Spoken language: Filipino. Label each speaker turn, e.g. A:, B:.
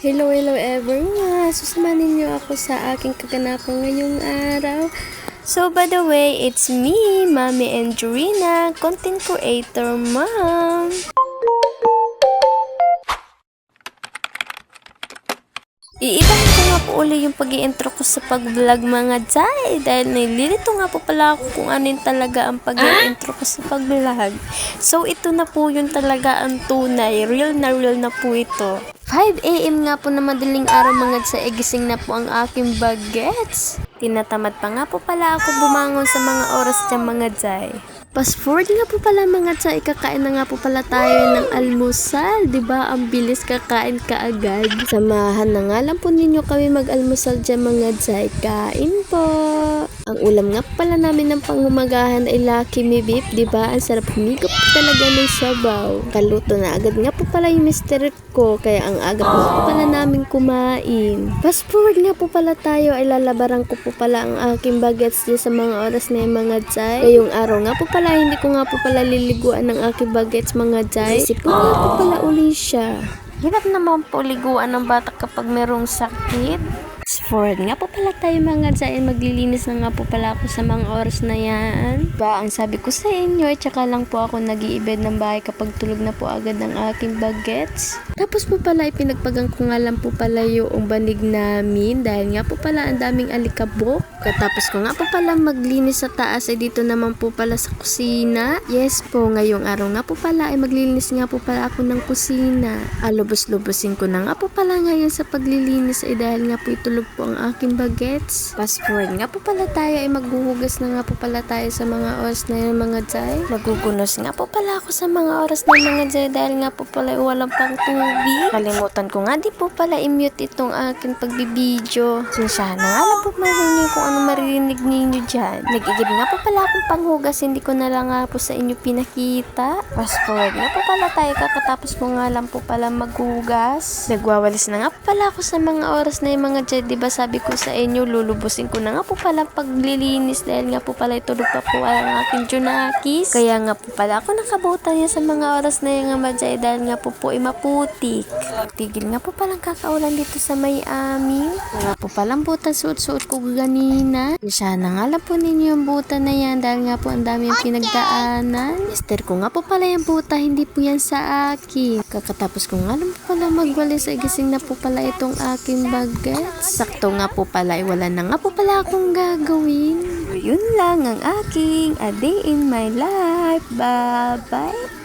A: Hello everyone! Susamanin niyo ako sa aking kaganapan ngayong araw. So by the way, it's me, Mami Angelina, content creator mom. Iibahin ko nga po uli yung pag-i-intro ko sa pag-vlog mga Jai dahil nililito nga po pala ako kung ano talaga ang pag-i-intro ko sa pag-vlog. So ito na po yun talaga ang tunay, real na po ito. 5 AM nga po na madaling araw mga Jai, gising na po ang aking bagets. Tinatamad pa nga po pala ako bumangon sa mga oras dyan mga Jai. Fast forward nga po pala mga Jai, kakain na nga po pala tayo ng almusal, 'di ba? Ang bilis kakain kaagad. Samahan na nga lang po ninyo kami mag-almusal diyan mga Jai. Kain po. Ang ulam nga po pala namin ng pangumagahan ay Lucky Me Beef, 'di ba? Ang sarap humigop talaga ng sabaw. Kaluto na agad nga po pala yung mister ko, kaya ang aga po pala namin kumain. Fast forward nga po pala tayo ay lalabaran ko po pala ang aking bagets diyan sa mga oras na yung mga Jai. Ngayong araw nga po pala hindi ko nga po pala liliguan ng aking bagets mga Jai. Sipon nga po pala uli siya. Hirap naman po liguan ng bata kapag merong sakit. Forward nga po pala tayo mga Jai, maglilinis na nga po pala ako sa mga oras na yan. Ba, ang sabi ko sa inyo, tsaka lang po ako nag-iibed ng bahay kapag tulog na po agad ng aking bagets. Tapos po pala, ipinagpagang ko nga lang po pala yung banig namin dahil nga po pala ang daming alikabok. Katapos ko nga po pala maglinis sa taas ay dito naman po pala sa kusina. Yes po, ngayong araw nga po pala ay maglilinis nga po pala ako ng kusina. Lubos-lubosin ko na nga po pala ngayon sa paglilinis ay dahil nga po itulog po ang aking bagets. Fast forward nga po pala tayo ay maghuhugas na nga po pala tayo sa mga oras na yun mga Jai. Magugunos nga po pala ako sa mga oras na mga Jai dahil nga po pala walang pang tubig. Kalimutan ko nga di po pala i-mute itong aking pagbibideo. Sinsya na nga lang po marinig kung ano maririnig ninyo dyan. Nag-igib nga po pala akong panghugas, hindi ko na lang nga po sa inyo pinakita. Fast forward nga po pala tayo, kakatapos ko nga lang po pala maghugas. Nagwawalis na nga po pala ako sa mga oras na yung mga Jai. Diba sabi ko sa inyo, lulubusin ko na nga po pala paglilinis dahil nga po pala itulog pa po ang aking Junakis. Kaya nga po pala ako nakabutan niya sa mga oras na yung mga Jai dahil nga po ay maputik. Tigil nga po palang kakaulan dito sa may amin. Nga po palang butan suot-suot ko ganina. Sana nga lang po ninyo yung buta na yan dahil nga po ang dami yung pinagdaanan. Mister ko nga po pala yung buta, hindi po yan sa akin. Kakatapos ko nga lang po pala magwalis ay gising na po pala itong aking bagets. Sakto nga po pala ay wala na nga po pala akong gagawin. Yun lang ang aking a day in my life. Bye-bye!